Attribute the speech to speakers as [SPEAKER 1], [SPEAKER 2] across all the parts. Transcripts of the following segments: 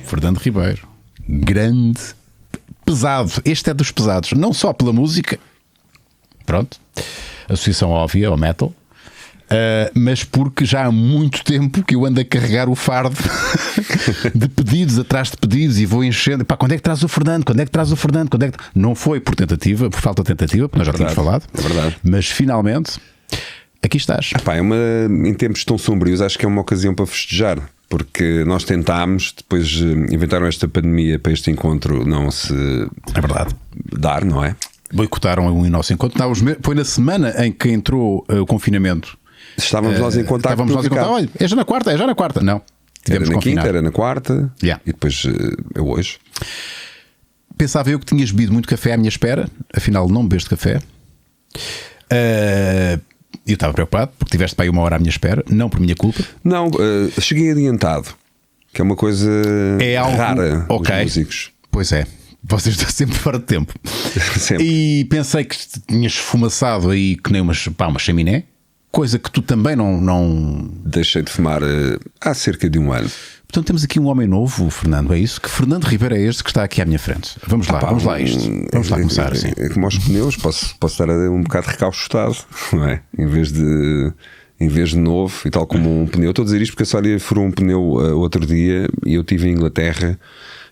[SPEAKER 1] Fernando Ribeiro. Grande, pesado. Este é dos pesados, não só pela música, pronto, associação óbvia ao metal, mas porque já há muito tempo que eu ando a carregar o fardo de pedidos atrás de pedidos e vou enchendo. Pá, quando é que traz o Fernando? Quando é que traz o Fernando? Quando é que... Não foi por tentativa, por falta de tentativa, porque nós já tínhamos falado.
[SPEAKER 2] É verdade.
[SPEAKER 1] Mas finalmente aqui estás.
[SPEAKER 2] Em tempos tão sombrios, acho que é uma ocasião para festejar. Porque nós tentámos, depois inventaram esta pandemia para este encontro não se
[SPEAKER 1] É verdade.
[SPEAKER 2] dar, não é?
[SPEAKER 1] Boicotaram o nosso encontro. Foi na semana em que entrou o confinamento.
[SPEAKER 2] Estávamos nós em contacto.
[SPEAKER 1] Estávamos nós em contacto. Olha, é já na quarta. Não.
[SPEAKER 2] Era na quinta, era na quarta.
[SPEAKER 1] Yeah.
[SPEAKER 2] E depois é hoje.
[SPEAKER 1] Pensava eu que tinhas bebido muito café à minha espera. Afinal, não bebeste café. Eu estava preocupado porque tiveste para aí 1 hora à minha espera. Não por minha culpa.
[SPEAKER 2] Não, cheguei adiantado. Que é uma coisa rara dos músicos.
[SPEAKER 1] Pois é. Vocês estão sempre fora de tempo.
[SPEAKER 2] Sempre.
[SPEAKER 1] E pensei que tinhas esfumaçado aí que nem uma chaminé. Coisa que tu também não...
[SPEAKER 2] Deixei de fumar há cerca de 1 ano.
[SPEAKER 1] Portanto, temos aqui um homem novo, Fernando, é isso? Que Fernando Ribeiro é este que está aqui à minha frente. Vamos lá a isto. Vamos lá começar assim.
[SPEAKER 2] Como aos pneus, posso estar um bocado recalchutado, não é? Em vez de novo, e tal como um pneu. Estou a dizer isto porque a Sónia furou um pneu outro dia e eu estive em Inglaterra.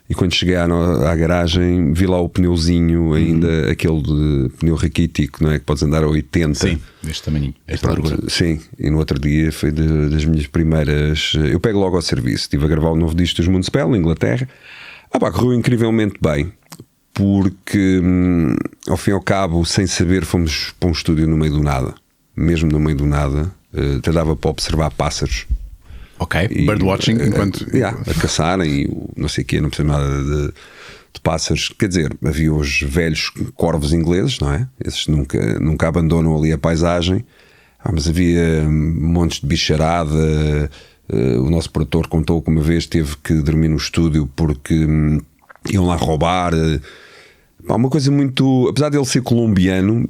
[SPEAKER 2] E quando cheguei à garagem, vi lá o pneuzinho, ainda aquele de pneu raquítico, não é? Que podes andar a 80.
[SPEAKER 1] Sim, deste tamanho.
[SPEAKER 2] Sim, e no outro dia foi das minhas primeiras. Eu pego logo ao serviço. Estive a gravar o novo disco dos Municipal, na Inglaterra. Correu incrivelmente bem, porque ao fim e ao cabo, sem saber, fomos para um estúdio no meio do nada. Mesmo no meio do nada, até dava para observar pássaros.
[SPEAKER 1] Ok, birdwatching enquanto...
[SPEAKER 2] a caçarem e não sei o quê, não percebo nada de pássaros. Quer dizer, havia os velhos corvos ingleses, não é? Esses nunca abandonam ali a paisagem. Mas havia montes de bicharada. O nosso produtor contou que uma vez teve que dormir no estúdio porque iam lá roubar. Uma coisa muito... Apesar de ele ser colombiano,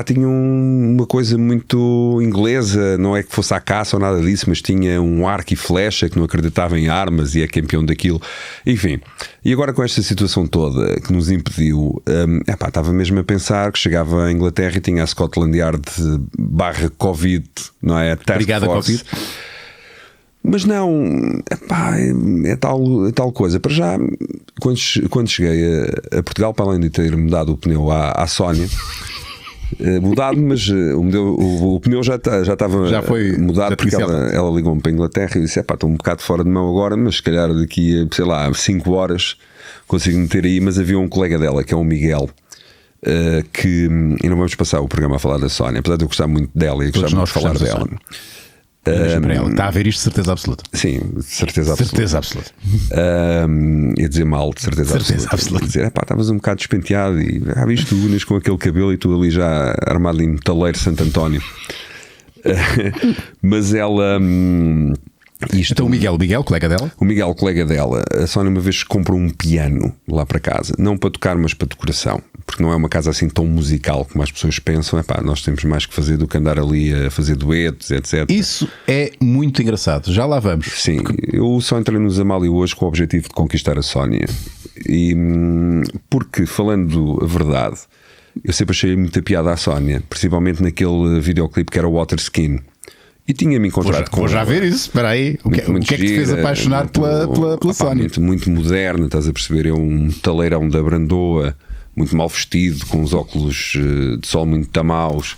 [SPEAKER 2] tinha uma coisa muito inglesa. Não é que fosse à caça ou nada disso, mas tinha um arco e flecha, que não acreditava em armas e é campeão daquilo. Enfim, e agora com esta situação toda que nos impediu, estava mesmo a pensar que chegava à Inglaterra e tinha a Scotland Yard /Covid, não é?
[SPEAKER 1] Obrigado, Covid.
[SPEAKER 2] Mas não, é tal coisa. Para já, quando cheguei a Portugal, para além de ter mudado o pneu à Sónia, mudado, mas o pneu já foi mudado, porque ela ligou-me para a Inglaterra e disse: estou um bocado fora de mão agora, mas se calhar daqui a 5 horas consigo meter aí. Mas havia um colega dela, que é o Miguel, e não vamos passar o programa a falar da Sónia, apesar de eu gostar muito dela e gostar muito de falar dela.
[SPEAKER 1] Está a ver isto de certeza absoluta.
[SPEAKER 2] Sim, de certeza absoluta.
[SPEAKER 1] Certeza absoluta.
[SPEAKER 2] Ia dizer mal, de certeza absoluta. Ia dizer, estavas um bocado despenteado e viste tu unes com aquele cabelo e tu ali já armado em metaleiro Santo António. Mas ela...
[SPEAKER 1] Então o Miguel, colega dela?
[SPEAKER 2] O Miguel, colega dela, a Sónia uma vez comprou um piano lá para casa, não para tocar, mas para decoração, porque não é uma casa assim tão musical como as pessoas pensam. Nós temos mais que fazer do que andar ali a fazer duetos, etc.
[SPEAKER 1] Isso é muito engraçado, já lá vamos.
[SPEAKER 2] Sim, eu só entrei no Zamália hoje com o objetivo de conquistar a Sónia, e porque, falando a verdade, eu sempre achei muita piada à Sónia, principalmente naquele videoclipe que era o Water Skin. E tinha-me encontrado com...
[SPEAKER 1] Vou já ver isso, espera aí. O que é que te fez apaixonar pela Sónia?
[SPEAKER 2] Muito moderna, estás a perceber? É um taleirão da Brandoa, muito mal vestido, com os óculos de sol muito tamaus.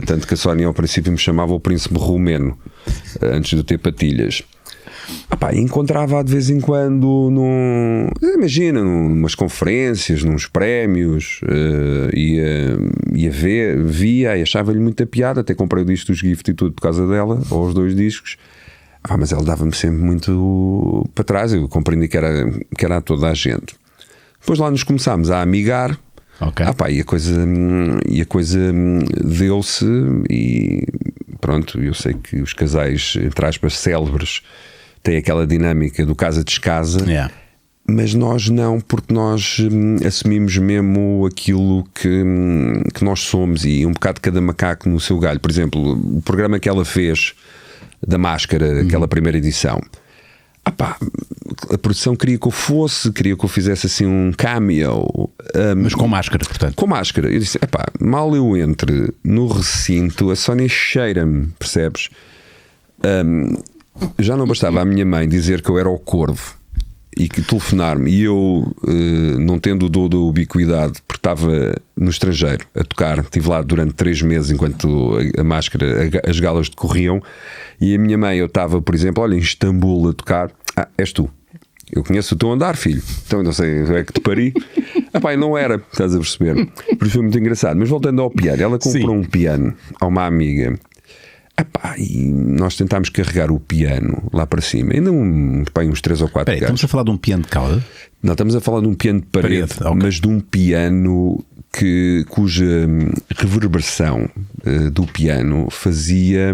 [SPEAKER 2] Tanto que a Sónia ao princípio me chamava o príncipe romeno, antes de ter patilhas. Encontrava de vez em quando imagina, numas conferências, nos prémios, via e achava-lhe muita piada. Até comprei o disco dos Gift e tudo por causa dela, ou os 2 discos. Mas ela dava-me sempre muito para trás. Eu compreendi que era a toda a gente. Depois lá nos começámos a amigar.
[SPEAKER 1] Okay.
[SPEAKER 2] E a coisa deu-se. E pronto, eu sei que os casais, entre aspas, célebres, tem aquela dinâmica do casa-descasa, mas nós não, porque nós assumimos mesmo aquilo que nós somos, e um bocado cada macaco no seu galho. Por exemplo, o programa que ela fez da Máscara, aquela primeira edição, A produção queria que eu fizesse assim um cameo.
[SPEAKER 1] Mas com máscara, portanto.
[SPEAKER 2] Com máscara. Eu disse: mal eu entre no recinto, a Sónia cheira-me, percebes? Já não bastava a minha mãe dizer que eu era o Corvo e que telefonar-me, e eu, não tendo o dom da ubiquidade, porque estava no estrangeiro a tocar, estive lá durante 3 meses enquanto a máscara, as galas decorriam, e a minha mãe, eu estava, por exemplo, olha, em Istambul a tocar. És tu. Eu conheço o teu andar, filho. Então eu não sei, é que te pari. Não era, estás a perceber? Por isso foi muito engraçado. Mas voltando ao piano, ela comprou um piano a uma amiga. E nós tentámos carregar o piano lá para cima. Ainda uns 3 ou 4
[SPEAKER 1] gajos. Estamos a falar de um piano de cauda?
[SPEAKER 2] Não, estamos a falar de um piano de parede. Okay. Mas de um piano cuja reverberação do piano fazia...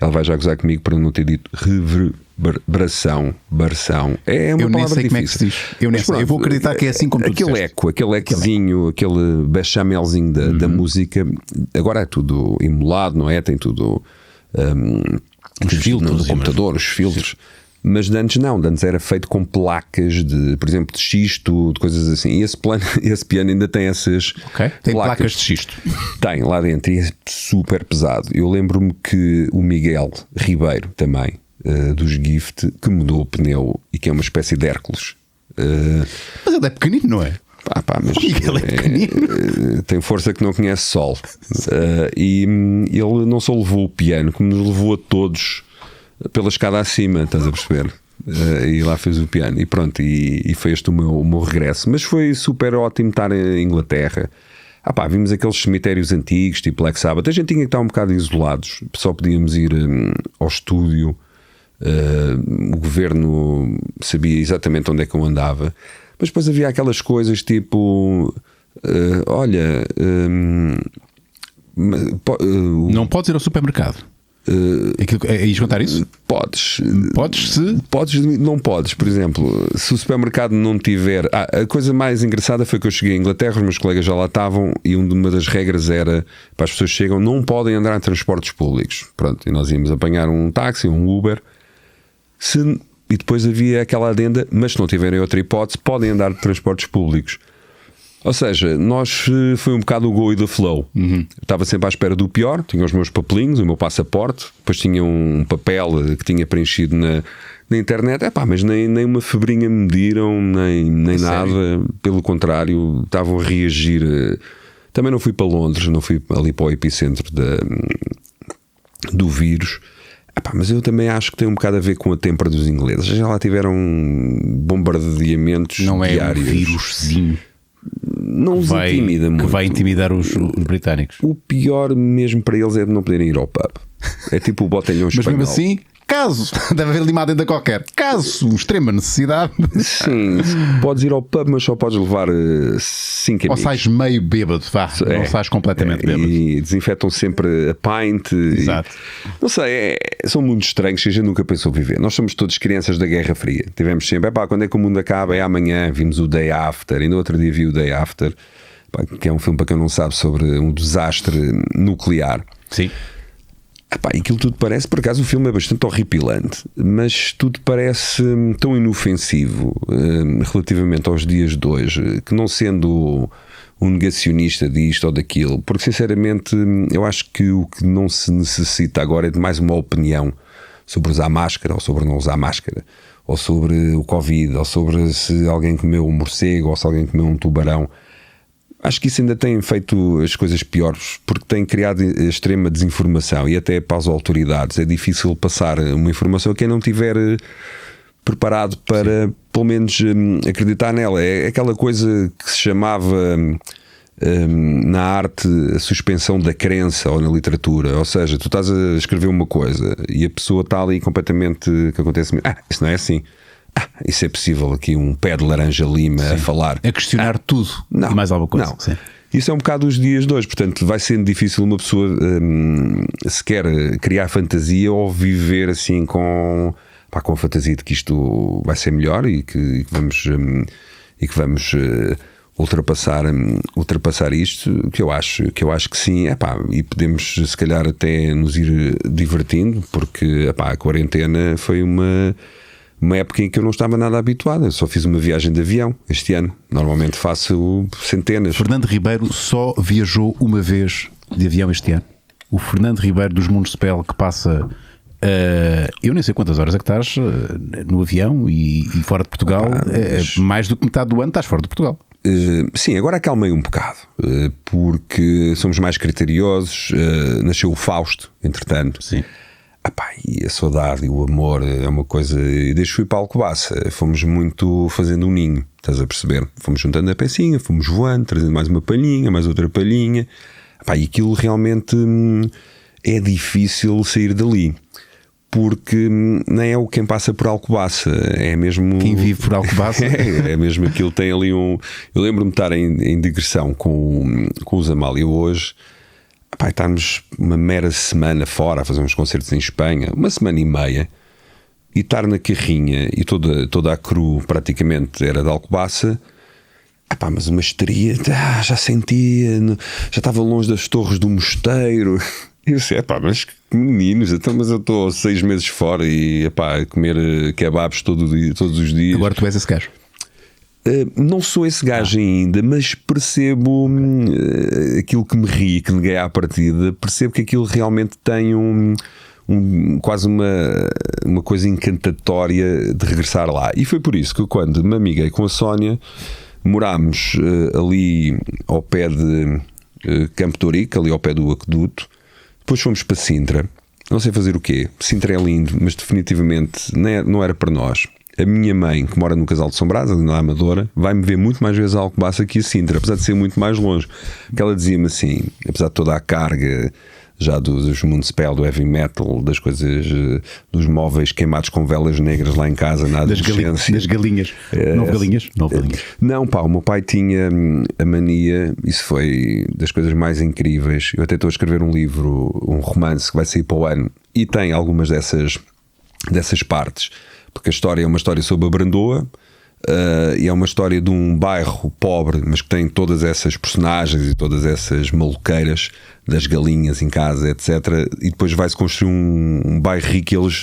[SPEAKER 2] Ela vai já gozar comigo para não ter dito reverberação. É uma
[SPEAKER 1] eu
[SPEAKER 2] palavra
[SPEAKER 1] nem sei
[SPEAKER 2] difícil.
[SPEAKER 1] Como é que se diz. Eu vou acreditar que é assim como tu
[SPEAKER 2] aquele
[SPEAKER 1] disseste.
[SPEAKER 2] Aquele ecozinho, aquele bechamelzinho da música. Agora é tudo emulado, não é? Tem tudo...
[SPEAKER 1] os filtros
[SPEAKER 2] no computador, os filtros. Mas de antes não, de antes era feito com placas de, por exemplo, de xisto, de coisas assim. E esse piano ainda tem essas
[SPEAKER 1] tem placas de xisto.
[SPEAKER 2] Tem lá dentro e é super pesado. Eu lembro-me que o Miguel Ribeiro também, dos Gift, que mudou o pneu e que é uma espécie de Hércules.
[SPEAKER 1] Mas ele é pequenino, não é?
[SPEAKER 2] Mas
[SPEAKER 1] ele é pequenino.
[SPEAKER 2] Tem força que não conhece sol. E ele não só levou o piano, como nos levou a todos pela escada acima, estás a perceber? E lá fez o piano e pronto, e foi este o meu regresso. Mas foi super ótimo estar em Inglaterra. Vimos aqueles cemitérios antigos, tipo Black Sabbath. A gente tinha que estar um bocado isolados, só podíamos ir ao estúdio. O governo sabia exatamente onde é que eu andava. Mas depois havia aquelas coisas tipo
[SPEAKER 1] não podes ir ao supermercado. Ias contar isso?
[SPEAKER 2] Podes, não podes. Por exemplo, se o supermercado não tiver... a coisa mais engraçada foi que eu cheguei à Inglaterra, os meus colegas já lá estavam, e uma das regras era, para as pessoas que chegam, não podem andar em transportes públicos. Pronto, e nós íamos apanhar um táxi, um Uber. E depois havia aquela adenda, mas se não tiverem outra hipótese, podem andar de transportes públicos. Ou seja, foi um bocado o go e the flow. Estava sempre à espera do pior, tinha os meus papelinhos, o meu passaporte, depois tinha um papel que tinha preenchido na internet. Mas nem uma febrinha me mediram, nem nada. Sério? Pelo contrário, estavam a reagir. Também não fui para Londres, não fui ali para o epicentro do vírus. Mas eu também acho que tem um bocado a ver com a têmpera dos ingleses. Já lá tiveram bombardeamentos
[SPEAKER 1] não
[SPEAKER 2] diários.
[SPEAKER 1] Não é um víruszinho.
[SPEAKER 2] Não os intimida muito.
[SPEAKER 1] Que vai intimidar os britânicos.
[SPEAKER 2] O pior mesmo para eles é de não poderem ir ao pub. É tipo o botelhão espanhol.
[SPEAKER 1] Mas mesmo assim, caso, deve haver ali uma adenda qualquer. Caso, extrema necessidade.
[SPEAKER 2] Sim, podes ir ao pub, mas só podes levar 5 amigos.
[SPEAKER 1] Ou sais meio bêbado, não sais completamente bêbado.
[SPEAKER 2] E desinfetam sempre a pint.
[SPEAKER 1] Exato.
[SPEAKER 2] Não sei, são mundos estranhos que a gente nunca pensou viver. Nós somos todos crianças da Guerra Fria. Tivemos sempre, quando é que o mundo acaba? É amanhã. Vimos o Day After. Ainda outro dia vi o Day After, que é um filme, para quem não sabe, sobre um desastre nuclear.
[SPEAKER 1] Sim.
[SPEAKER 2] E aquilo tudo parece, por acaso o filme é bastante horripilante, mas tudo parece tão inofensivo relativamente aos dias de hoje, que não sendo um negacionista disto ou daquilo, porque sinceramente eu acho que o que não se necessita agora é de mais uma opinião sobre usar máscara ou sobre não usar máscara, ou sobre o Covid, ou sobre se alguém comeu um morcego ou se alguém comeu um tubarão. Acho que isso ainda tem feito as coisas piores, porque tem criado extrema desinformação, e até para as autoridades é difícil passar uma informação a quem não tiver preparado para, pelo menos, acreditar nela. É aquela coisa que se chamava na arte a suspensão da crença, ou na literatura. Ou seja, tu estás a escrever uma coisa e a pessoa está ali completamente, que acontece, isso não é assim. Isso é possível, aqui um pé de laranja lima. Sim. A falar,
[SPEAKER 1] a questionar tudo não, e mais alguma coisa.
[SPEAKER 2] Não. Sim. Isso é um bocado os dias de hoje, portanto vai sendo difícil uma pessoa sequer criar fantasia ou viver assim com a fantasia de que isto vai ser melhor e que vamos ultrapassar isto, que eu acho que sim, e podemos se calhar até nos ir divertindo, porque a quarentena foi uma uma época em que eu não estava nada habituado. Eu só fiz uma viagem de avião este ano. Normalmente faço centenas.
[SPEAKER 1] Fernando Ribeiro só viajou uma vez de avião este ano. O Fernando Ribeiro dos Municipal, que passa, eu nem sei quantas horas é que estás no avião e fora de Portugal. Mais do que metade do ano estás fora de Portugal.
[SPEAKER 2] Sim, agora acalmei um bocado, porque somos mais criteriosos. Nasceu o Fausto, entretanto.
[SPEAKER 1] Sim.
[SPEAKER 2] E a saudade e o amor é uma coisa. Desde que fui para Alcobaça, fomos muito fazendo um ninho, estás a perceber? Fomos juntando a pecinha, fomos voando, trazendo mais uma palhinha, mais outra palhinha. E aquilo realmente é difícil sair dali, porque nem é o quem passa por Alcobaça, é mesmo
[SPEAKER 1] quem vive por Alcobaça.
[SPEAKER 2] É mesmo aquilo. Tem ali um. Eu lembro-me de estar em digressão com os Amália hoje. Estarmos uma mera semana fora a fazer uns concertos em Espanha, uma semana e meia, e estar na carrinha e toda a crew praticamente era de Alcobaça. Mas uma histeria, já sentia, já estava longe das torres do mosteiro. Eu sei, mas meninos, mas eu estou 6 meses fora e a comer kebabs todos os dias.
[SPEAKER 1] Agora tu és esse gajo.
[SPEAKER 2] Não sou esse gajo ainda, mas percebo aquilo que me ri, que neguei à partida. Percebo que aquilo realmente tem quase uma coisa encantatória de regressar lá. E foi por isso que quando me amiguei com a Sónia, morámos ali ao pé de Campo de Ourique, ali ao pé do aqueduto. Depois fomos para Sintra. Não sei fazer o quê. Sintra é lindo, mas definitivamente não era para nós. A minha mãe, que mora no Casal de São Brás, ali na Amadora, vai-me ver muito mais vezes a Alcobaça que a Sintra, apesar de ser muito mais longe. Que ela dizia-me assim, apesar de toda a carga já dos Municipal, do heavy metal, das coisas, dos móveis queimados com velas negras lá em casa, na adolescência.
[SPEAKER 1] Das galinhas. 9 galinhas? 9 galinhas.
[SPEAKER 2] Não, o meu pai tinha a mania, isso foi das coisas mais incríveis. Eu até estou a escrever um livro, um romance que vai sair para o ano, e tem algumas dessas partes. Porque a história é uma história sobre a Brandoa, e é uma história de um bairro pobre, mas que tem todas essas personagens e todas essas maluqueiras das galinhas em casa, etc. E depois vai-se construir um bairro rico, e eles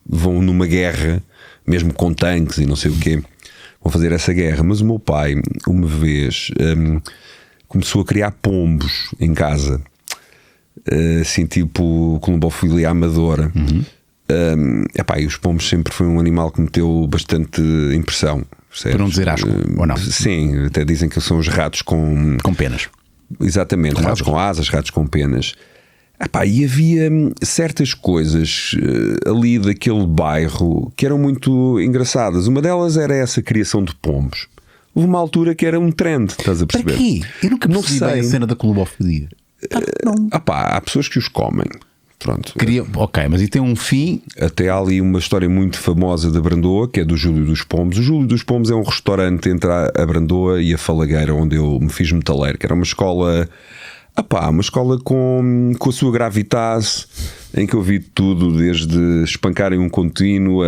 [SPEAKER 2] vão numa guerra, mesmo com tanques e não sei o quê, vão fazer essa guerra. Mas o meu pai, uma vez, começou a criar pombos em casa, assim tipo colombofilia amadora. E os pombos sempre foi um animal que me deu bastante impressão, percebes?
[SPEAKER 1] Para não dizer asco, ou não?
[SPEAKER 2] Sim, até dizem que são os ratos com
[SPEAKER 1] penas.
[SPEAKER 2] Exatamente, ratos com asas, ratos com penas. E havia certas coisas ali daquele bairro que eram muito engraçadas. Uma delas era essa criação de pombos. Houve uma altura que era um trend, estás a perceber?
[SPEAKER 1] Para quê? Eu nunca percebi bem a cena da colombofilia.
[SPEAKER 2] Há pessoas que os comem. Pronto.
[SPEAKER 1] Ok, mas e tem um fim.
[SPEAKER 2] Até há ali uma história muito famosa da Brandoa, que é do Júlio dos Pombos. O Júlio dos Pombos é um restaurante entre a Brandoa e a Falagueira, onde eu me fiz metaleiro, que era uma escola, uma escola com a sua gravitas, em que eu vi tudo, desde espancarem um contínuo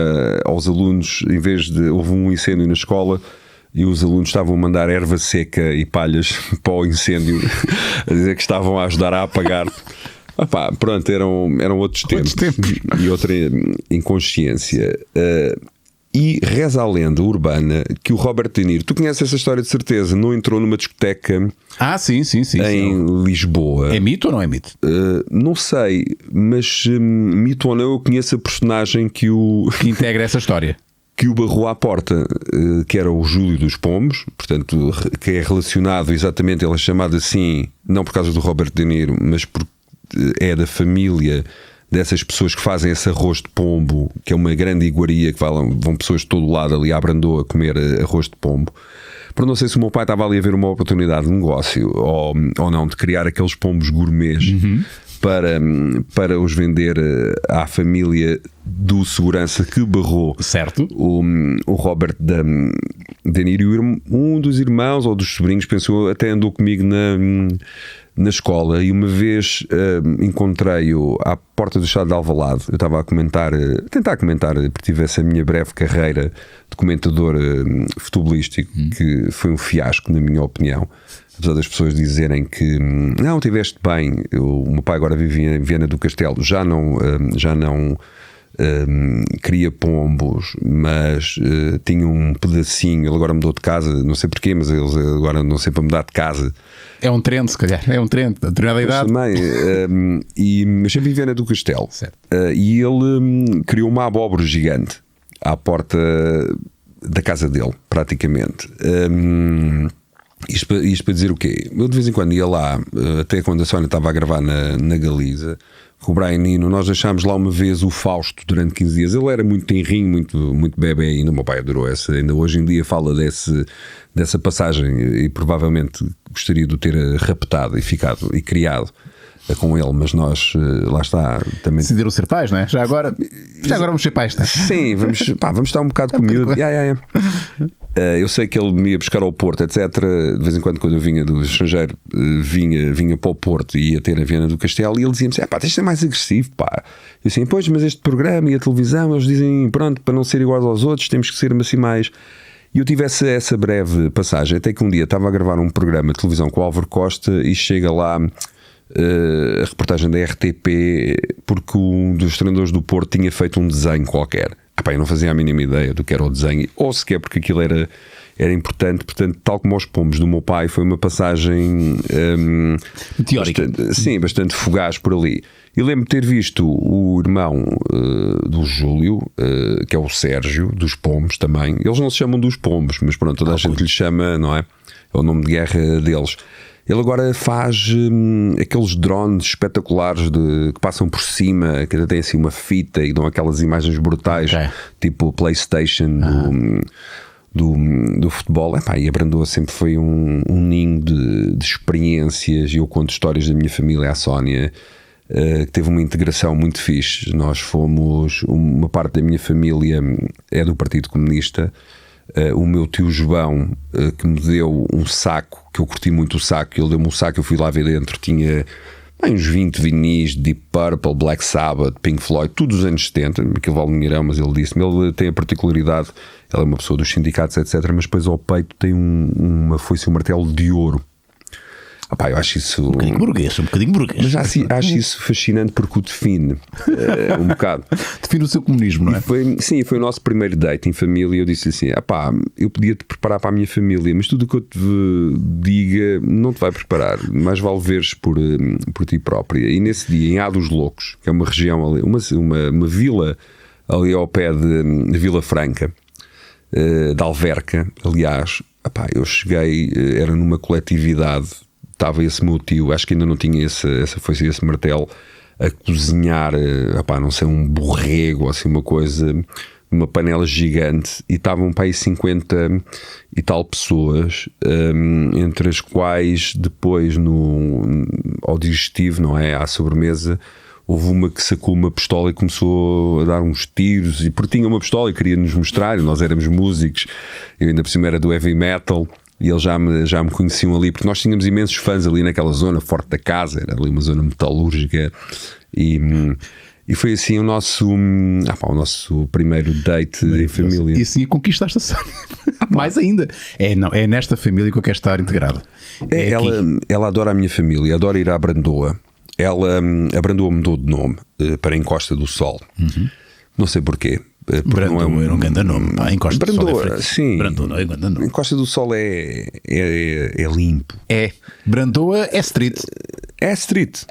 [SPEAKER 2] aos alunos, em vez de. Houve um incêndio na escola e os alunos estavam a mandar erva seca e palhas para o incêndio, a dizer que estavam a ajudar a apagar. Pronto, eram outros tempos. E outra inconsciência. E reza a lenda urbana que o Robert De Niro, tu conheces essa história de certeza, não entrou numa discoteca
[SPEAKER 1] sim,
[SPEAKER 2] em Lisboa.
[SPEAKER 1] É mito ou não é mito?
[SPEAKER 2] Não sei, mas mito ou não, eu conheço a personagem que
[SPEAKER 1] integra essa história,
[SPEAKER 2] que o barrou à porta, que era o Júlio dos Pombos, portanto, que é relacionado exatamente, ele é chamado assim, não por causa do Robert De Niro, mas porque é da família dessas pessoas que fazem esse arroz de pombo, que é uma grande iguaria, que vão pessoas de todo lado ali à Brandoa comer arroz de pombo. Por não sei se o meu pai estava ali a ver uma oportunidade de negócio ou não, de criar aqueles pombos gourmets para os vender à família do segurança que barrou,
[SPEAKER 1] certo,
[SPEAKER 2] o Robert De Niro. Um dos irmãos ou dos sobrinhos, pensou, até andou comigo na escola, e uma vez encontrei-o à porta do Estado de Alvalade. Eu estava a tentar comentar, porque tive essa minha breve carreira de comentador futebolístico, que foi um fiasco, na minha opinião. Apesar das pessoas dizerem que não, tiveste bem. O meu pai agora vive em Viana do Castelo, já não cria pombos, mas tinha um pedacinho. Ele agora mudou de casa, não sei porquê, mas eles agora andam sempre a mudar de casa.
[SPEAKER 1] É um trend, se calhar, é um trend, a determinada idade.
[SPEAKER 2] Também, mas sempre em Viana do Castelo. E ele criou uma abóbora gigante à porta da casa dele, praticamente. Isto para dizer o quê? Eu de vez em quando ia lá, até quando a Sónia estava a gravar na Galiza, com o Brian Eno, nós deixámos lá uma vez o Fausto durante 15 dias. Ele era muito tenrinho, muito bebê ainda. O meu pai adorou essa. Ainda hoje em dia fala dessa passagem e provavelmente gostaria de o ter raptado e ficado e criado com ele, mas nós, lá está, também
[SPEAKER 1] decidiram ser pais, não é? Já agora vamos ser pais, tá?
[SPEAKER 2] Sim, vamos estar um bocado com o miúdo. Eu sei que ele me ia buscar ao Porto, etc. De vez em quando eu vinha do estrangeiro, vinha para o Porto e ia ter a Viana do Castelo, e ele dizia-me assim: tens de ser mais agressivo, pá. Eu assim, pois, mas este programa e a televisão, eles dizem, pronto, para não ser iguais aos outros, temos que ser assim mais. E eu tive essa breve passagem, até que um dia estava a gravar um programa de televisão com o Álvaro Costa e chega lá a reportagem da RTP, porque um dos treinadores do Porto tinha feito um desenho qualquer. Eu não fazia a mínima ideia do que era o desenho, ou sequer porque aquilo era importante. Portanto, tal como os pombos do meu pai, foi uma passagem
[SPEAKER 1] meteórica,
[SPEAKER 2] bastante fugaz por ali. Eu lembro de ter visto o irmão do Júlio, que é o Sérgio, dos pombos também. Eles não se chamam dos pombos, mas pronto, toda a gente lhe chama, não é? É o nome de guerra deles. Ele agora faz aqueles drones espetaculares que passam por cima, que até tem assim uma fita e dão aquelas imagens brutais, tipo PlayStation do futebol. E a Brandoa sempre foi um ninho de experiências, e eu conto histórias da minha família, a Sónia, que teve uma integração muito fixe. Nós fomos, uma parte da minha família é do Partido Comunista. O meu tio João, que me deu um saco, que eu curti muito o saco, ele deu-me um saco, eu fui lá ver dentro, tinha uns 20 vinis de Deep Purple, Black Sabbath, Pink Floyd, tudo dos anos 70, aquilo vale um dinheirão, mas ele disse-me, ele tem a particularidade, ele é uma pessoa dos sindicatos, etc, mas depois ao peito tem uma foice e um martelo de ouro. Eu acho isso
[SPEAKER 1] um bocadinho burguês.
[SPEAKER 2] Mas acho isso fascinante, porque o define um bocado.
[SPEAKER 1] Define o seu comunismo, não é?
[SPEAKER 2] Foi o nosso primeiro date em família. Eu disse assim: eu podia-te preparar para a minha família, mas tudo o que eu te diga não te vai preparar, mais vale veres por ti própria. E nesse dia, em A dos Loucos, que é uma região ali, uma vila ali ao pé de Vila Franca, de Alverca, aliás, eu cheguei, era numa coletividade. Estava esse meu tio, acho que ainda não tinha esse martelo, a cozinhar, não sei, um borrego, assim, uma coisa, numa panela gigante, e estavam para aí 50 e tal pessoas, entre as quais depois ao digestivo, não é, à sobremesa, houve uma que sacou uma pistola e começou a dar uns tiros, e porque tinha uma pistola e queria nos mostrar, nós éramos músicos, eu ainda por cima era do heavy metal. E eles já me conheciam ali, porque nós tínhamos imensos fãs ali naquela zona forte da casa, era ali uma zona metalúrgica, e foi assim o nosso primeiro date em família.
[SPEAKER 1] E assim conquistaste a Sónia. Mais ainda. É nesta família que eu quero estar integrado.
[SPEAKER 2] Ela adora a minha família, adora ir à Brandoa. A Brandoa mudou de nome para Encosta do Sol. Não sei porquê.
[SPEAKER 1] Brandoa não é um grande nome. Encosta
[SPEAKER 2] Brandoa,
[SPEAKER 1] do Sol é
[SPEAKER 2] sim.
[SPEAKER 1] Brandoa não é um grande nome.
[SPEAKER 2] Encosta do Sol é limpo.
[SPEAKER 1] Brandoa é street.
[SPEAKER 2] É street.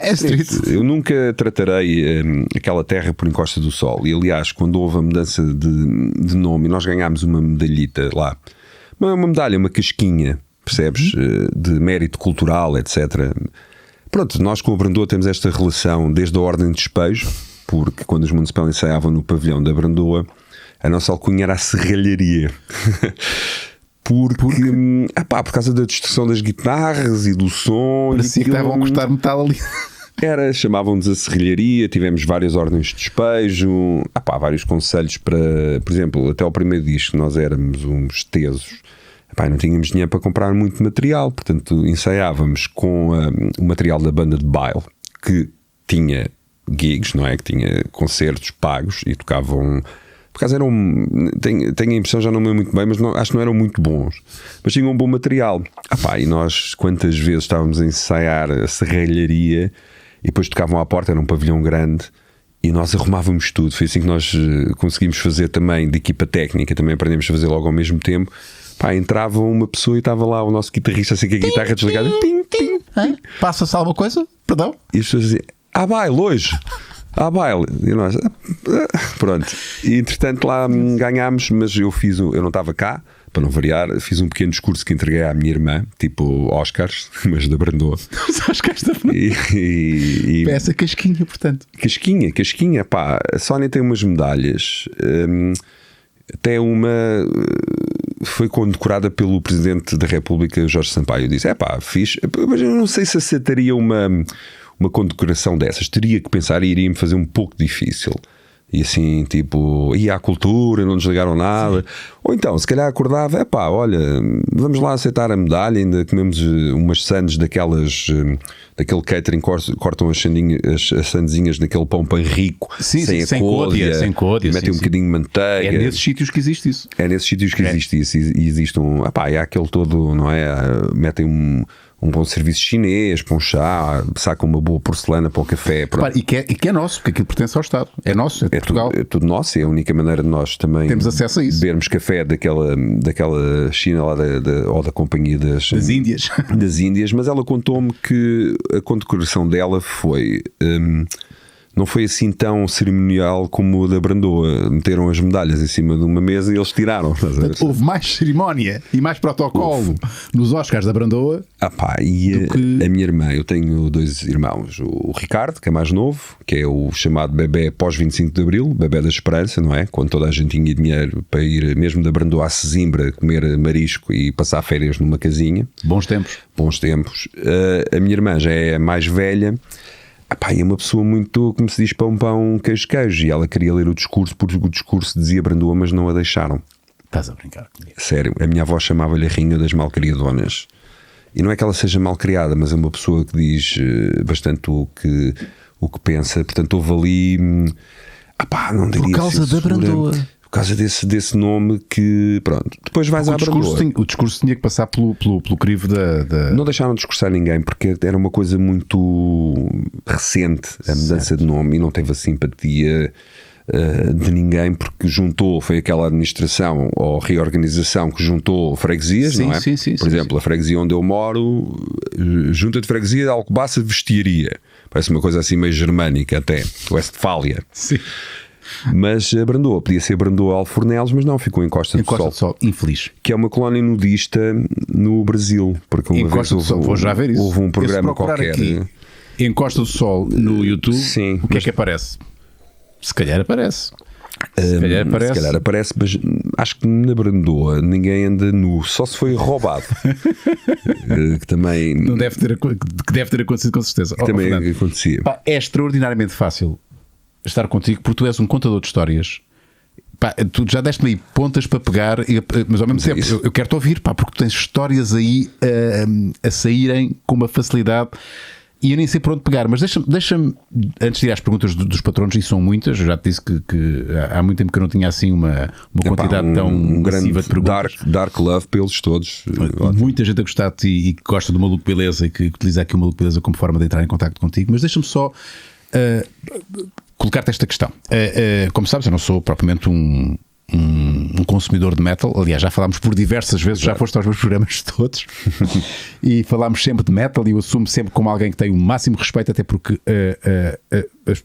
[SPEAKER 2] Eu nunca tratarei aquela terra por Encosta do Sol. E aliás, quando houve a mudança de nome, nós ganhámos uma medalhita lá. Uma medalha, uma casquinha, percebes? De mérito cultural, etc. Pronto, nós com a Brandoa temos esta relação desde a Ordem de Despejo, porque quando os Municipal ensaiavam no pavilhão da Brandoa, a nossa alcunha era a serralharia. Por causa da destruição das guitarras e do som.
[SPEAKER 1] Parecia que estavam a cortar metal ali.
[SPEAKER 2] Chamavam-nos a serralharia, tivemos várias ordens de despejo, vários conselhos para, por exemplo, até ao primeiro disco nós éramos uns tesos. Não tínhamos dinheiro para comprar muito material, portanto ensaiávamos com o material da banda de baile, que tinha gigs, não é? Que tinha concertos pagos e tocavam. Por acaso tenho a impressão, já não me lembro muito bem, mas acho que não eram muito bons, mas tinham um bom material. E nós quantas vezes estávamos a ensaiar a serralharia e depois tocavam à porta, era um pavilhão grande, E nós arrumávamos tudo. Foi assim que nós conseguimos fazer também de equipa técnica. Também aprendemos a fazer logo ao mesmo tempo. Pá, entrava uma pessoa e estava lá o nosso guitarrista assim com a guitarra desligada. Tim, tim, tim.
[SPEAKER 1] Passa-se alguma coisa? Perdão?
[SPEAKER 2] E as pessoas diziam: baile hoje. Baile. E nós, pronto. E entretanto lá ganhámos, mas eu não estava cá, para não variar, fiz um pequeno discurso que entreguei à minha irmã, tipo Oscars, mas da Brandoa.
[SPEAKER 1] Os Oscars da Brandoa. Essa casquinha, portanto.
[SPEAKER 2] Casquinha, pá. A Sónia tem umas medalhas. Até uma foi condecorada pelo Presidente da República, Jorge Sampaio. Disse: fixe, mas eu não sei se aceitaria uma condecoração dessas. Teria que pensar e iria-me fazer um pouco difícil. E assim, tipo, ia à cultura, não desligaram nada. Sim. Ou então, se calhar acordava: olha, vamos lá aceitar a medalha, ainda comemos umas sandes daquelas, daquele catering, cortam as sandezinhas daquele pão rico,
[SPEAKER 1] sim, sem côdea,
[SPEAKER 2] metem um bocadinho de manteiga.
[SPEAKER 1] É nesses sítios que existe isso.
[SPEAKER 2] E existe e há aquele todo, não é? Metem um bom serviço chinês para um chá, sacam uma boa porcelana para o café.
[SPEAKER 1] E que é nosso, porque aquilo pertence ao Estado. É nosso, é de Portugal.
[SPEAKER 2] É tudo nosso, é a única maneira de nós também
[SPEAKER 1] temos acesso a isso.
[SPEAKER 2] Bebermos café daquela China lá ou da companhia das
[SPEAKER 1] Índias.
[SPEAKER 2] Das Índias, mas ela contou-me que a condecoração dela foi... não foi assim tão cerimonial como o da Brandoa. Meteram as medalhas em cima de uma mesa e eles tiraram.
[SPEAKER 1] Portanto, houve mais cerimónia e mais protocolo nos Oscars da Brandoa.
[SPEAKER 2] A minha irmã, eu tenho 2 irmãos. O Ricardo, que é mais novo, que é o chamado bebé pós-25 de Abril, bebé da esperança, não é? Quando toda a gente tinha dinheiro para ir mesmo da Brandoa a Sesimbra, comer marisco e passar férias numa casinha.
[SPEAKER 1] Bons tempos.
[SPEAKER 2] A minha irmã já é mais velha. É uma pessoa muito, como se diz, pão, queijo. E ela queria ler o discurso, porque o discurso dizia Brandoa, mas não a deixaram.
[SPEAKER 1] Estás a brincar comigo?
[SPEAKER 2] Sério, a minha avó chamava-lhe a rainha das malcriadonas. E não é que ela seja malcriada, mas é uma pessoa que diz bastante o que pensa. Portanto, houve ali... não diria
[SPEAKER 1] por causa
[SPEAKER 2] censura,
[SPEAKER 1] da Brandoa.
[SPEAKER 2] Por causa desse nome que... Pronto, depois vais à Brandoa.
[SPEAKER 1] O discurso tinha que passar pelo crivo da...
[SPEAKER 2] Não deixaram de discursar ninguém, porque era uma coisa muito recente, a mudança de nome, e não teve a simpatia de ninguém, porque foi aquela administração ou reorganização que juntou freguesias, não é? Por exemplo, a freguesia onde eu moro, junta de freguesia de Alcobaça Vestiaria. Parece uma coisa assim meio germânica até, Westfália.
[SPEAKER 1] Sim.
[SPEAKER 2] Mas a Brandoa, podia ser Brandoa Alfornelos, mas não, ficou em Costa do Sol.
[SPEAKER 1] Infeliz.
[SPEAKER 2] Que é uma colónia nudista no Brasil. Porque uma vez
[SPEAKER 1] vou já ver isso.
[SPEAKER 2] Houve um programa qualquer.
[SPEAKER 1] Aqui, em Costa do Sol, no YouTube,
[SPEAKER 2] sim,
[SPEAKER 1] o que é que aparece? Se calhar aparece.
[SPEAKER 2] Se calhar aparece, mas acho que na Brandoa ninguém anda nu, só se foi roubado. Que também.
[SPEAKER 1] Não deve ter acontecido, com certeza.
[SPEAKER 2] Que também acontecia.
[SPEAKER 1] É extraordinariamente fácil estar contigo, porque tu és um contador de histórias. Tu já deste-me aí pontas para pegar, mas ao mesmo tempo eu quero-te ouvir, porque tu tens histórias aí a saírem com uma facilidade e eu nem sei por onde pegar. Mas deixa-me antes de ir às perguntas dos patronos, e são muitas. Eu já te disse que há muito tempo que eu não tinha assim uma quantidade tão massiva de perguntas.
[SPEAKER 2] Dark love pelos todos.
[SPEAKER 1] Muita gente a gostar de ti e que gosta do Maluco Beleza e que utiliza aqui o Maluco Beleza como forma de entrar em contacto contigo. Mas deixa-me só colocar-te esta questão. Como sabes, eu não sou propriamente um consumidor de metal. Aliás, já falámos por diversas vezes, já foste aos meus programas todos e falámos sempre de metal, e eu assumo sempre como alguém que tem o máximo respeito, até porque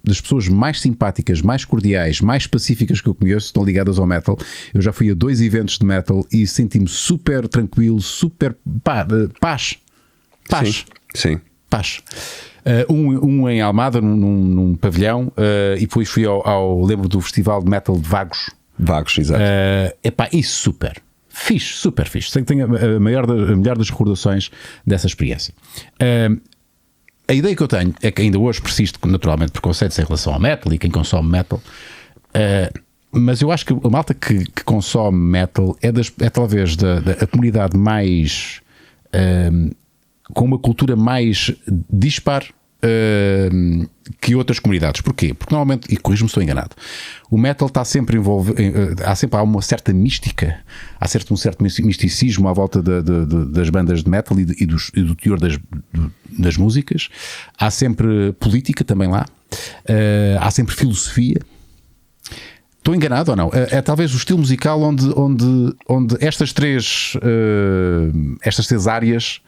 [SPEAKER 1] das pessoas mais simpáticas, mais cordiais, mais pacíficas que eu conheço estão ligadas ao metal. Eu já fui a 2 eventos de metal e senti-me super tranquilo, super paz.
[SPEAKER 2] Sim.
[SPEAKER 1] Paz. Um em Almada, num pavilhão, e depois fui lembro do Festival de Metal de Vagos,
[SPEAKER 2] exato.
[SPEAKER 1] Isso super fixe. Tenho a melhor das recordações dessa experiência. A ideia que eu tenho é que ainda hoje persiste naturalmente preconceitos em relação ao metal e quem consome metal, mas eu acho que a malta que consome metal é talvez a comunidade mais com uma cultura mais dispar que outras comunidades. Porquê? Porque normalmente, e corrijo-me se estou enganado, o metal está sempre envolvido, há uma certa mística, há um certo misticismo à volta das bandas de metal e do teor das músicas. Há sempre política também lá, há sempre filosofia. Estou enganado ou não? É talvez o estilo musical onde estas três áreas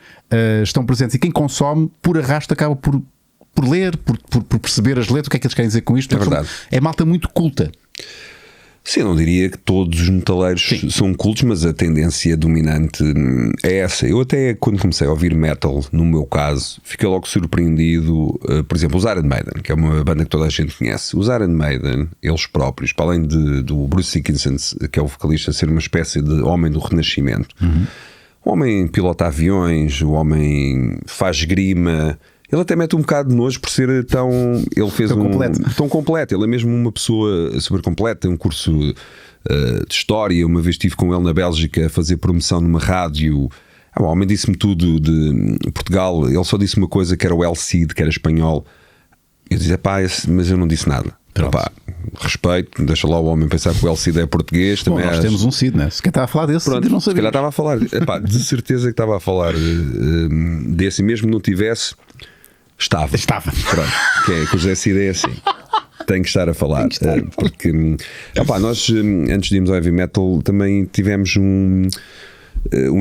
[SPEAKER 1] estão presentes, e quem consome por arrasto acaba por ler, por perceber as letras, o que é que eles querem dizer com isto.
[SPEAKER 2] É verdade.
[SPEAKER 1] É malta muito culta.
[SPEAKER 2] Sim, eu não diria que todos os metaleiros são cultos, mas a tendência dominante é essa. Eu até, quando comecei a ouvir metal, no meu caso, fiquei logo surpreendido. Por exemplo, os Iron Maiden, que é uma banda que toda a gente conhece. Os Iron Maiden, eles próprios, para além do Bruce Dickinson, que é o vocalista, ser uma espécie de homem do Renascimento. O homem pilota aviões, o homem faz grima. Ele até mete um bocado de nojo por ser tão... Ele fez tão completo. Ele é mesmo uma pessoa super completa. Tem um curso de história. Uma vez estive com ele na Bélgica a fazer promoção numa rádio. O homem disse-me tudo de Portugal. Ele só disse uma coisa, que era o El Cid, que era espanhol. Eu dizia, mas eu não disse nada. Respeito, deixa lá o homem pensar que o El Cid é português.
[SPEAKER 1] Bom, nós temos um Cid, né? Se calhar estava a falar desse,
[SPEAKER 2] pronto,
[SPEAKER 1] não sabia.
[SPEAKER 2] Se calhar estava a falar, de certeza que estava a falar desse, mesmo que não tivesse. Estava. Pronto, que o José Cid é assim. Tem que estar a falar. Porque nós, antes de irmos ao heavy metal, também tivemos um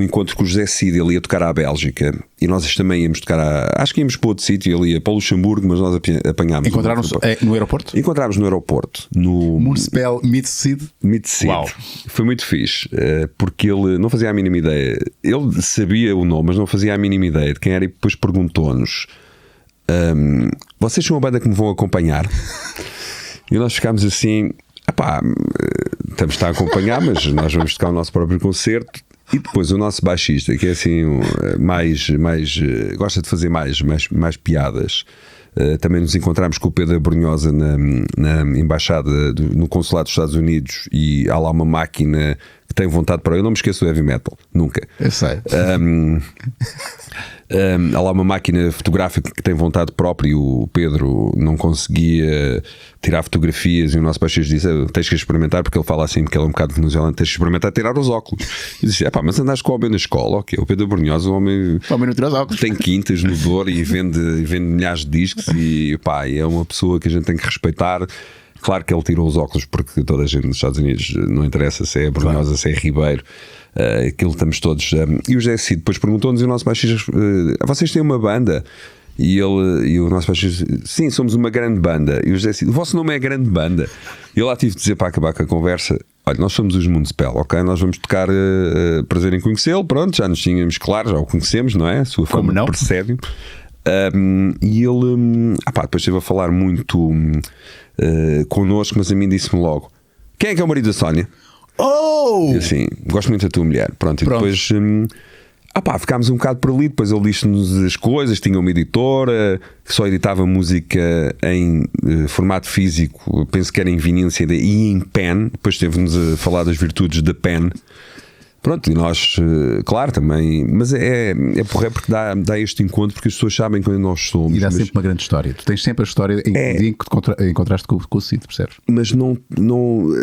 [SPEAKER 2] encontro com o José Cid. Ele ia tocar à Bélgica e nós também íamos tocar acho que íamos para outro sítio. Ele ia para o Luxemburgo, mas nós apanhámos.
[SPEAKER 1] Encontraram-se no aeroporto?
[SPEAKER 2] Encontrámos no aeroporto. No
[SPEAKER 1] Municipal Mid-Cid.
[SPEAKER 2] Uau. Foi muito fixe, porque ele não fazia a mínima ideia. Ele sabia o nome, mas não fazia a mínima ideia de quem era, e depois perguntou-nos: vocês são a banda que me vão acompanhar? E nós ficámos assim: estamos a acompanhar, mas nós vamos tocar o nosso próprio concerto. E depois o nosso baixista, que é assim mais gosta de fazer mais piadas. Também nos encontramos com o Pedro Brunhosa na embaixada no consulado dos Estados Unidos, e há lá uma máquina que tem vontade para... Eu não me esqueço do heavy metal, nunca.
[SPEAKER 1] Eu sei.
[SPEAKER 2] Há lá uma máquina fotográfica que tem vontade própria, e o Pedro não conseguia tirar fotografias, e o nosso baixista disse: tens que experimentar, porque ele fala assim, porque ele é um bocado venezuelano, tens que experimentar tirar os óculos. E disse: mas andaste com o homem na escola? Ok, o Pedro Brunhosa, o homem
[SPEAKER 1] não tira os óculos,
[SPEAKER 2] tem quintas no Douro e vende milhares de discos, e é uma pessoa que a gente tem que respeitar. Claro que ele tirou os óculos, porque toda a gente nos Estados Unidos, não interessa se é Brunhosa, se é Ribeiro, aquilo estamos todos. E o José Cid depois perguntou-nos, e o nosso baixista: vocês têm uma banda? E o nosso baixista: sim, somos uma grande banda. E o José Cid: o vosso nome é grande banda? E eu lá tive de dizer, para acabar com a conversa: olha, nós somos os Municipal, ok? Nós vamos tocar, prazer em conhecê-lo, pronto, já nos tínhamos, claro, já o conhecemos, não é? A sua fama precede-o. E ele depois esteve a falar muito connosco, mas a mim disse-me logo: quem é que é o marido da Sónia? E assim: gosto muito da tua mulher. Pronto. E depois ficámos um bocado por ali. Depois ele disse-nos as coisas. Tinha uma editora que só editava música em formato físico, penso que era em vinil CD e em pen. Depois esteve-nos a falar das virtudes da pen. Pronto, e nós, claro, também. Mas é porque dá este encontro, porque as pessoas sabem quem nós somos.
[SPEAKER 1] E dá sempre uma grande história. Tu tens sempre a história em que te encontraste com o Cid, percebes?
[SPEAKER 2] Mas não,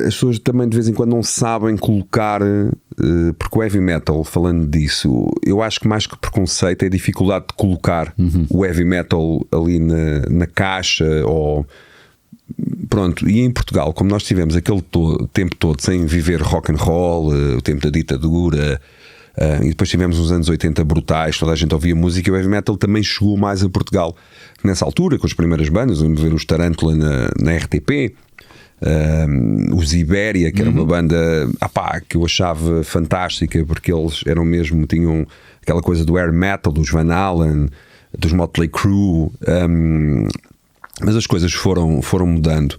[SPEAKER 2] as pessoas também de vez em quando não sabem colocar, porque o heavy metal, falando disso, eu acho que mais que preconceito é a dificuldade de colocar o heavy metal ali na caixa, ou... Pronto, e em Portugal, como nós tivemos aquele tempo todo sem viver rock and roll, o tempo da ditadura, e depois tivemos uns anos 80 brutais, toda a gente ouvia música, e o heavy metal também chegou mais a Portugal nessa altura, com as primeiras bandas. Vamos ver os Tarântula na RTP, os Ibéria, que era uma banda que eu achava fantástica, porque eles eram mesmo, tinham aquela coisa do air metal, dos Van Halen, dos Motley Crue. Mas as coisas foram mudando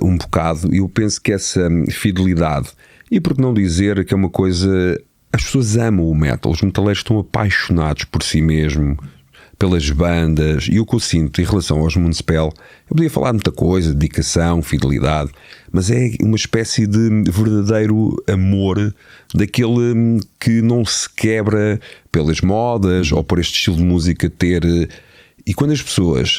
[SPEAKER 2] um bocado, e eu penso que essa fidelidade, e por que não dizer que é uma coisa... As pessoas amam o metal, os metaleiros estão apaixonados por si mesmo, pelas bandas, e o que eu sinto em relação aos Municipal, eu podia falar de muita coisa, dedicação, fidelidade, mas é uma espécie de verdadeiro amor, daquele que não se quebra pelas modas ou por este estilo de música ter... E quando as pessoas,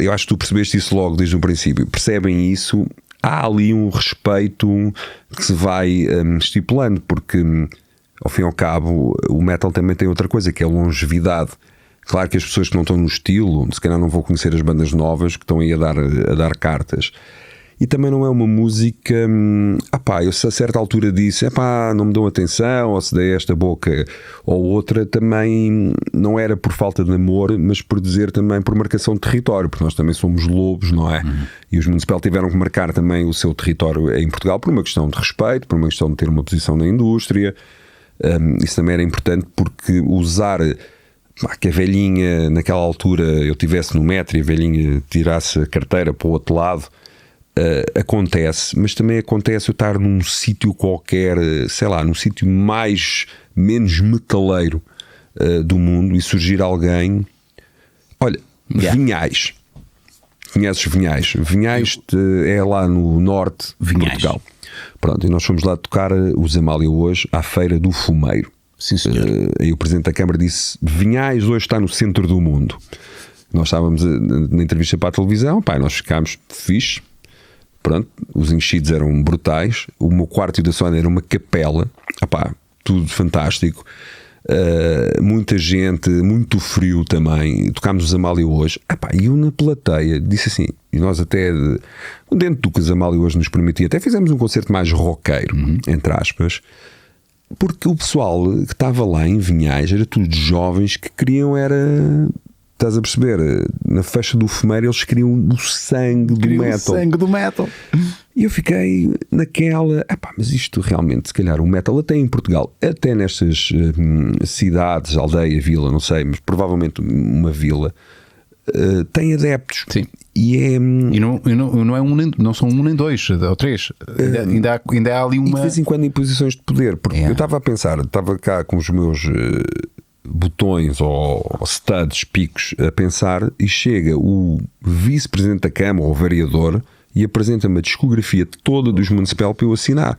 [SPEAKER 2] eu acho que tu percebeste isso logo desde o princípio, percebem isso, há ali um respeito que se vai estipulando, porque ao fim e ao cabo o metal também tem outra coisa, que é a longevidade. Claro que as pessoas que não estão no estilo, se calhar não vão conhecer as bandas novas que estão aí a dar cartas. E também não é uma música, eu se a certa altura disse, não me dão atenção, ou se dei esta boca ou outra, também não era por falta de amor, mas por dizer também por marcação de território, porque nós também somos lobos, não é? E os Municipal tiveram que marcar também o seu território em Portugal por uma questão de respeito, por uma questão de ter uma posição na indústria. Isso também era importante, porque usar que a velhinha naquela altura eu estivesse no metro e a velhinha tirasse a carteira para o outro lado, acontece, mas também acontece eu estar num sítio qualquer, sei lá, num sítio menos metaleiro do mundo e surgir alguém. Olha, Vinhais. Conheces Vinhais? Vinhais é lá no norte de Portugal. Pronto, e nós fomos lá tocar os Amália hoje à Feira do Fumeiro.
[SPEAKER 1] Sim, senhor.
[SPEAKER 2] Aí o Presidente da Câmara disse: Vinhais hoje está no centro do mundo. Nós estávamos na entrevista para a televisão, nós ficámos fixe. Pronto, os enchidos eram brutais. O meu quarto e da Sónia era uma capela. Tudo fantástico. Muita gente, muito frio também. Tocámos os Amália hoje. E eu na plateia disse assim, e nós até dentro do que os Amália hoje nos permitia, até fizemos um concerto mais roqueiro, entre aspas, porque o pessoal que estava lá em Vinhais era tudo jovens que queriam estás a perceber? Na festa do fumeiro eles queriam o sangue do metal.
[SPEAKER 1] O sangue do metal.
[SPEAKER 2] E eu fiquei naquela... mas isto realmente, se calhar o metal até em Portugal, até nestas cidades, aldeia, vila, não sei, mas provavelmente uma vila, tem adeptos.
[SPEAKER 1] Sim.
[SPEAKER 2] E
[SPEAKER 1] não é não são um nem dois ou três. Ainda há ali uma...
[SPEAKER 2] E de vez em quando em posições de poder. Porque eu estava a pensar, estava cá com os meus... botões ou studs, picos a pensar, e chega o vice-presidente da Câmara ou o vereador e apresenta-me a discografia toda dos Municipal para eu assinar.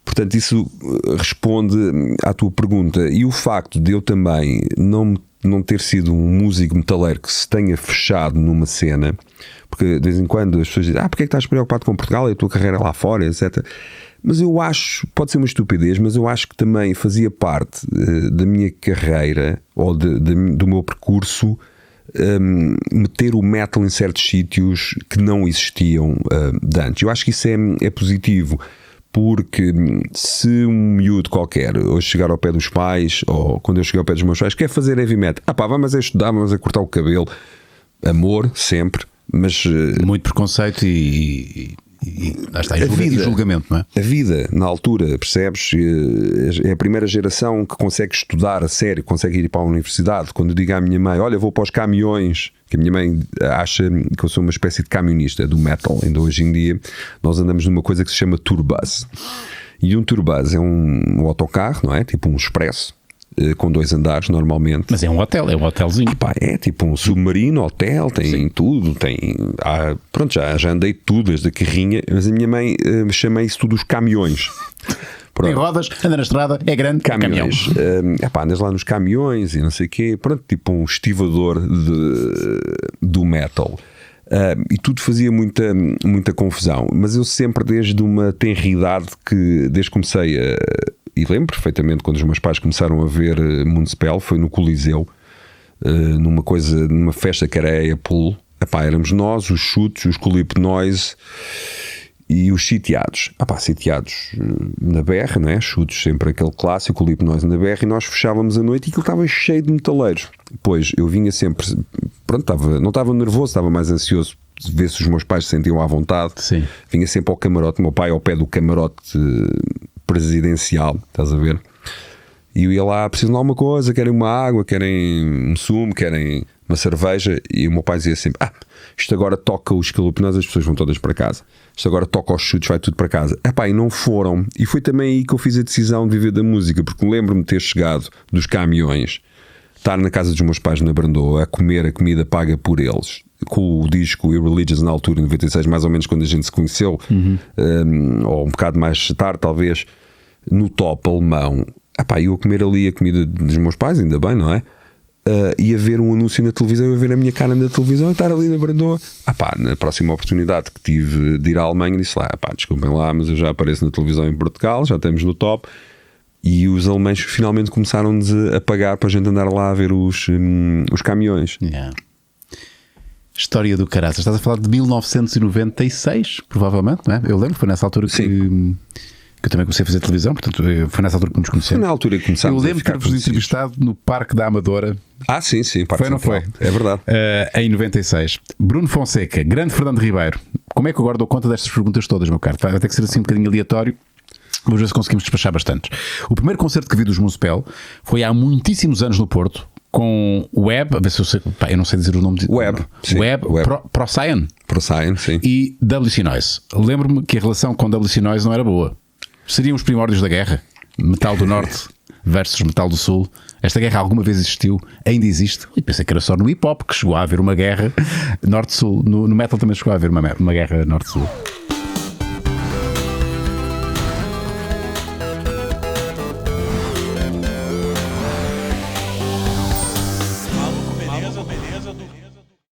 [SPEAKER 2] Portanto, isso responde à tua pergunta. E o facto de eu também não ter sido um músico metaleiro que se tenha fechado numa cena, porque de vez em quando as pessoas dizem: porque é que estás preocupado com Portugal e a tua carreira lá fora, etc. Mas eu acho, pode ser uma estupidez, mas eu acho que também fazia parte da minha carreira ou do meu percurso meter o metal em certos sítios que não existiam de antes. Eu acho que isso é positivo, porque se um miúdo qualquer hoje chegar ao pé dos pais, ou quando eu cheguei ao pé dos meus pais, quer fazer heavy metal, vamos a estudar, vamos a cortar o cabelo, amor, sempre, mas...
[SPEAKER 1] muito preconceito e lá está, e julgamento, não é?
[SPEAKER 2] A vida, na altura, percebes? É a primeira geração que consegue estudar a sério, consegue ir para a universidade. Quando eu digo à minha mãe: olha, vou para os caminhões, que a minha mãe acha que eu sou uma espécie de camionista do metal. Ainda hoje em dia nós andamos numa coisa que se chama tourbus. E um tourbus é um autocarro, não é? Tipo um expresso, com 2 andares normalmente.
[SPEAKER 1] Mas é um hotel, é um hotelzinho.
[SPEAKER 2] É tipo um submarino, hotel, tem Sim. tudo, pronto, já andei tudo, desde a carrinha, mas a minha mãe chama isso tudo os caminhões.
[SPEAKER 1] Tem rodas, anda na estrada, é grande,
[SPEAKER 2] caminhões. Andas lá nos caminhões e não sei o quê, pronto, tipo um estivador do metal. E tudo fazia muita confusão, mas eu sempre, desde uma tenridade, desde que comecei e lembro perfeitamente quando os meus pais começaram a ver Municipal, foi no Coliseu, numa festa que era a Apple. Éramos nós, os Chutes, os Clip Noise e os Sitiados. Sitiados na BR, não é? Chutes sempre aquele clássico, Clip Noise na BR, e nós fechávamos a noite e aquilo estava cheio de metaleiros. Pois eu vinha sempre, pronto, não estava nervoso, estava mais ansioso de ver se os meus pais se sentiam à vontade.
[SPEAKER 1] Sim.
[SPEAKER 2] Vinha sempre ao camarote, meu pai ao pé do camarote presidencial, estás a ver? E eu ia lá: precisam de alguma coisa, querem uma água, querem um sumo, querem uma cerveja, e o meu pai dizia sempre: isto agora toca os Calupinós, as pessoas vão todas para casa, isto agora toca os Chutes, vai tudo para casa. E não foram, e foi também aí que eu fiz a decisão de viver da música, porque lembro-me de ter chegado dos caminhões, estar na casa dos meus pais na Brandoa a comer a comida paga por eles, com o disco Irreligious na altura, em 96, mais ou menos quando a gente se conheceu, ou um bocado mais tarde talvez, no top alemão. Eu a comer ali a comida dos meus pais, ainda bem, não é? E a ver um anúncio na televisão, a ver a minha cara na televisão, e estar ali na Brandoa. Na próxima oportunidade que tive de ir à Alemanha, disse lá: desculpem lá, mas eu já apareço na televisão em Portugal, já estamos no top. E os alemães finalmente começaram-nos a pagar para a gente andar lá a ver os caminhões.
[SPEAKER 1] Yeah. História do caraças. Estás a falar de 1996, provavelmente, não é? Eu lembro, foi nessa altura que eu também comecei a fazer televisão, portanto foi nessa altura que nos conhecemos.
[SPEAKER 2] Foi na altura que começámos.
[SPEAKER 1] Eu lembro de ter-vos entrevistado no Parque da Amadora.
[SPEAKER 2] Ah, sim, Parque
[SPEAKER 1] Foi, não
[SPEAKER 2] Central.
[SPEAKER 1] foi?
[SPEAKER 2] É verdade.
[SPEAKER 1] Em 96. Bruno Fonseca, grande Fernando Ribeiro. Como é que eu agora dou conta destas perguntas todas, meu caro? Vai ter que ser assim um bocadinho aleatório. Vamos ver se conseguimos despachar bastantes. O primeiro concerto que vi dos Municipal foi há muitíssimos anos no Porto, com Web, a ver se eu sei, pá, eu não sei dizer o nome.
[SPEAKER 2] Web, sim,
[SPEAKER 1] Web. Procyon.
[SPEAKER 2] Procyon, sim.
[SPEAKER 1] E WC Noise. Lembro-me que a relação com WC Noise não era boa. Seriam os primórdios da guerra. Metal do Norte versus Metal do Sul. Esta guerra alguma vez existiu? Ainda existe? E pensei que era só no hip-hop que chegou a haver uma guerra Norte-Sul. No metal também chegou a haver uma guerra Norte-Sul.